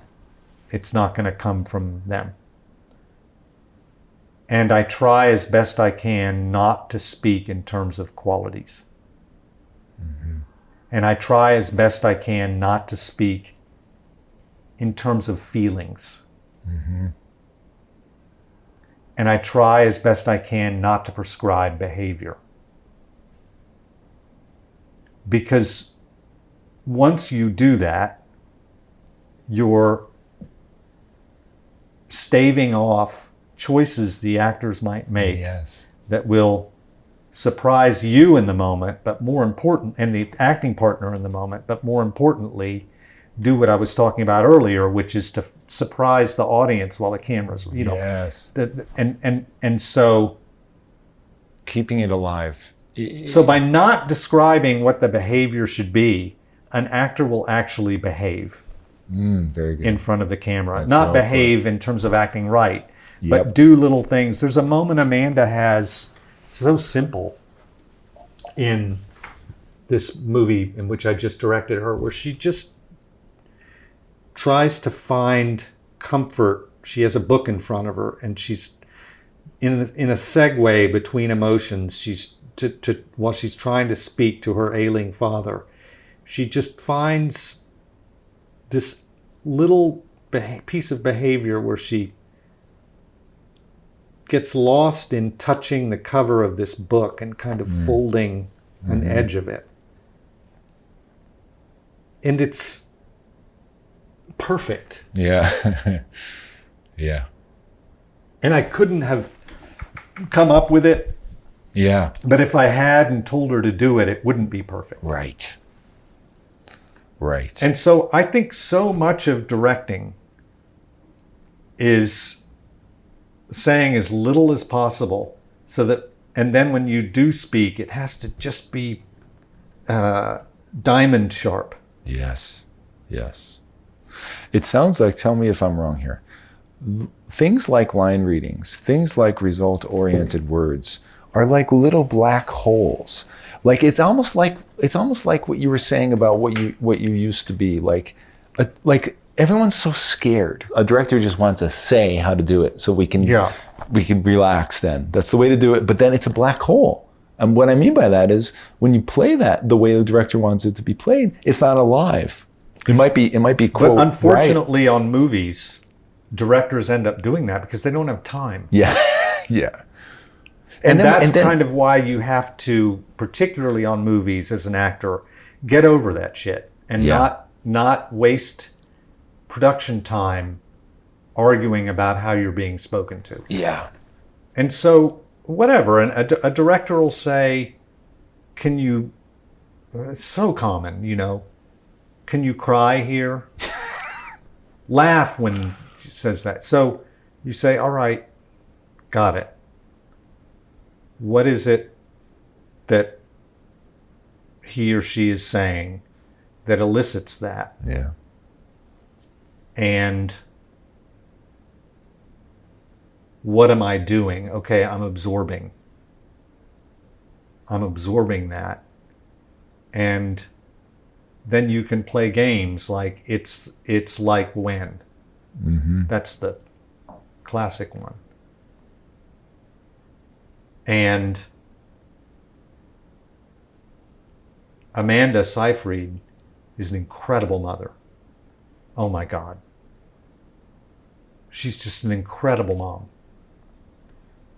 Speaker 2: It's not going to come from them. And I try as best I can not to speak in terms of qualities. And I try as best I can not to speak in terms of feelings. And I try as best I can not to prescribe behavior. Because once you do that, you're staving off choices the actors might make
Speaker 6: Yes.
Speaker 2: that will surprise you in the moment, but more important, and the acting partner in the moment, but more importantly, do what I was talking about earlier, which is to surprise the audience while the camera's,
Speaker 6: Yes.
Speaker 2: and so
Speaker 5: Keeping it alive.
Speaker 2: So by not describing what the behavior should be, an actor will actually behave
Speaker 6: Very good.
Speaker 2: in front of the camera.
Speaker 6: That's
Speaker 2: Not
Speaker 6: well
Speaker 2: behave in terms of acting right,
Speaker 6: Yep.
Speaker 2: but do little things. There's a moment Amanda has, so simple, in this movie in which I just directed her, where she just tries to find comfort. She has a book in front of her, and she's in a segue between emotions. She's while she's trying to speak to her ailing father, she just finds this little piece of behavior where she gets lost in touching the cover of this book and kind of folding an edge of it. And it's perfect.
Speaker 6: Yeah. Yeah.
Speaker 2: And I couldn't have come up with it,
Speaker 6: Yeah.
Speaker 2: but if I had and told her to do it, it wouldn't be perfect.
Speaker 6: Right. Right.
Speaker 2: And so I think so much of directing is saying as little as possible, so that, and then when you do speak, it has to just be diamond sharp.
Speaker 6: Yes. Yes. It sounds like, tell me if I'm wrong here, things like line readings, things like result-oriented words are like little black holes. Like it's almost like what you were saying about what you used to be like everyone's so scared. A director just wants to say how to do it so we can relax then. That's the way to do it, but then it's a black hole. And what I mean by that is when you play that the way the director wants it to be played, it's not alive. It might be quote,
Speaker 2: but unfortunately
Speaker 6: right.
Speaker 2: on movies, directors end up doing that because they don't have time.
Speaker 6: Yeah. Yeah.
Speaker 2: And that's kind of why you have to, particularly on movies as an actor, get over that shit and not waste production time arguing about how you're being spoken to.
Speaker 6: Yeah.
Speaker 2: And so, whatever, and a director will say, can you, it's so common, can you cry here? Laugh when she says that. So you say, all right, got it. What is it that he or she is saying that elicits that?
Speaker 6: Yeah.
Speaker 2: And what am I doing? Okay, I'm absorbing that. And then you can play games like it's like when.
Speaker 6: Mm-hmm.
Speaker 2: That's the classic one. And Amanda Seyfried is an incredible mother. Oh my God. She's just an incredible mom.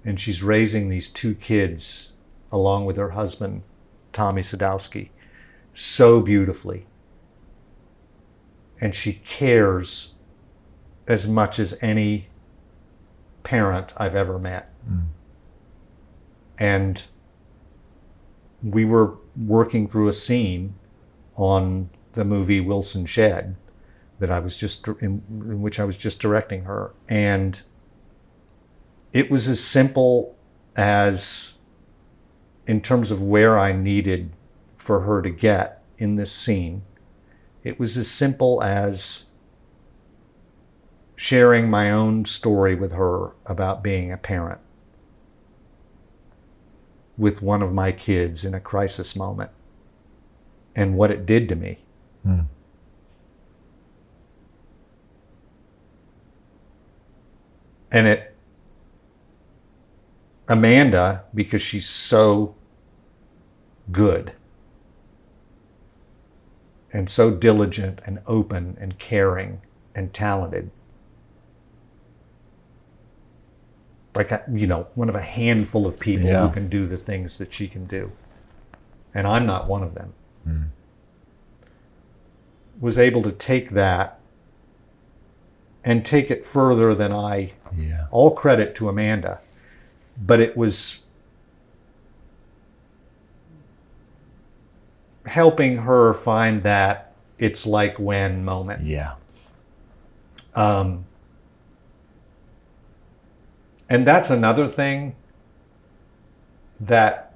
Speaker 2: And she's raising these 2 kids along with her husband, Tommy Sadowski, so beautifully. And she cares as much as any parent I've ever met.
Speaker 6: Mm.
Speaker 2: And we were working through a scene on the movie Wilson Shed that I was just in which I was just directing her, and it was as simple as, in terms of where I needed for her to get in this scene, it was as simple as sharing my own story with her about being a parent with one of my kids in a crisis moment and what it did to me.
Speaker 6: Mm.
Speaker 2: And Amanda, because she's so good and so diligent and open and caring and talented, like, one of a handful of people who can do the things that she can do. And I'm not one of them.
Speaker 6: Mm.
Speaker 2: Was able to take that and take it further than I.
Speaker 6: Yeah.
Speaker 2: All credit to Amanda. But it was helping her find that it's like when moment.
Speaker 6: Yeah.
Speaker 2: And that's another thing that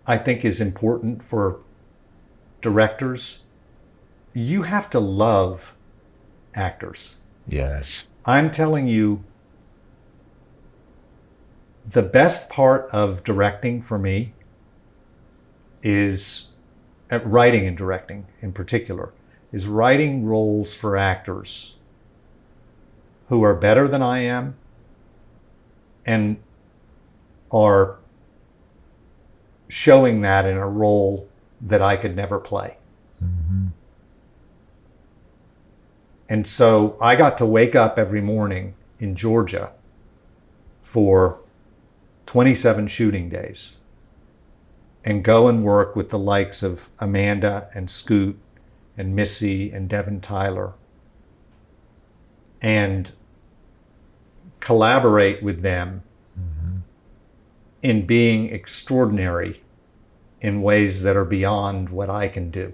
Speaker 2: I think is important for directors. You have to love actors.
Speaker 6: Yes.
Speaker 2: I'm telling you, the best part of directing for me is, writing and directing in particular, is writing roles for actors who are better than I am and are showing that in a role that I could never play.
Speaker 6: Mm-hmm.
Speaker 2: And so I got to wake up every morning in Georgia for 27 shooting days and go and work with the likes of Amanda and Scoot and Missy and Devin Tyler and collaborate with them in being extraordinary in ways that are beyond what I can do.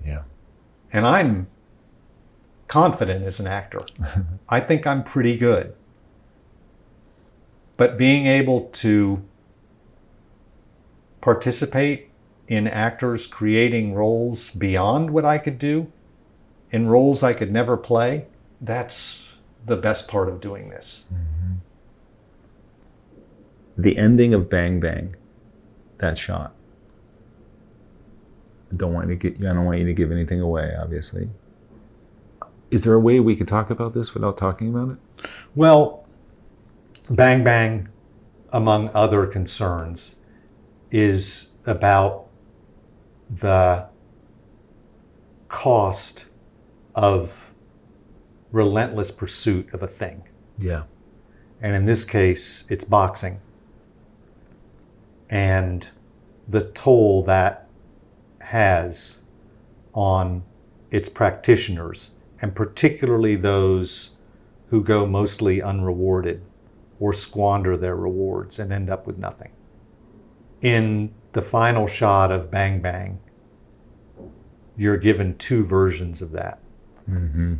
Speaker 6: Yeah.
Speaker 2: And I'm confident as an actor. I think I'm pretty good. But being able to participate in actors creating roles beyond what I could do in roles I could never play, that's the best part of doing this.
Speaker 6: The ending of Bang Bang, that shot. I don't want you to give anything away, obviously. Is there a way we could talk about this without talking about it?
Speaker 2: Well, Bang Bang, among other concerns, is about the cost of relentless pursuit of a thing.
Speaker 6: Yeah.
Speaker 2: And in this case, it's boxing. And the toll that has on its practitioners, and particularly those who go mostly unrewarded or squander their rewards and end up with nothing. In the final shot of Bang Bang, you're given two versions of that.
Speaker 6: Mm-hmm.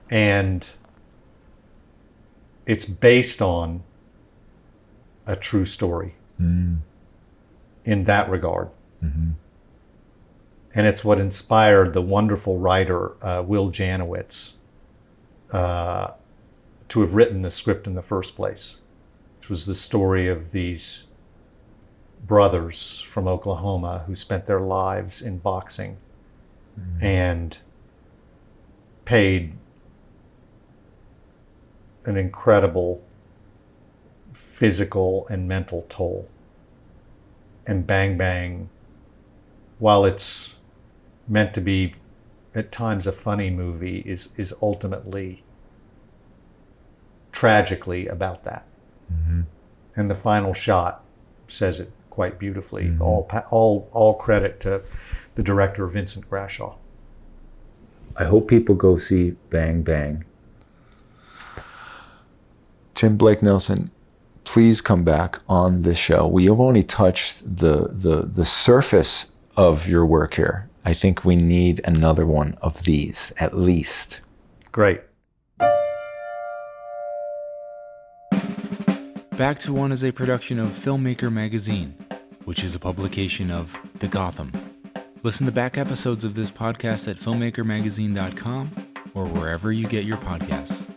Speaker 2: And it's based on a true story in that regard.
Speaker 6: Mm-hmm.
Speaker 2: And it's what inspired the wonderful writer, Will Janowitz, to have written the script in the first place, which was the story of these brothers from Oklahoma who spent their lives in boxing and paid an incredible physical and mental toll. And Bang Bang, while it's meant to be at times a funny movie, is ultimately tragically about that.
Speaker 6: Mm-hmm.
Speaker 2: And the final shot says it quite beautifully.
Speaker 6: Mm-hmm.
Speaker 2: All credit to the director, Vincent Grashaw.
Speaker 6: I hope people go see Bang Bang. Tim Blake Nelson, please come back on this show. We have only touched the surface of your work here. I think we need another one of these, at least.
Speaker 2: Great.
Speaker 7: Back to One is a production of Filmmaker Magazine, which is a publication of The Gotham. Listen to back episodes of this podcast at filmmakermagazine.com or wherever you get your podcasts.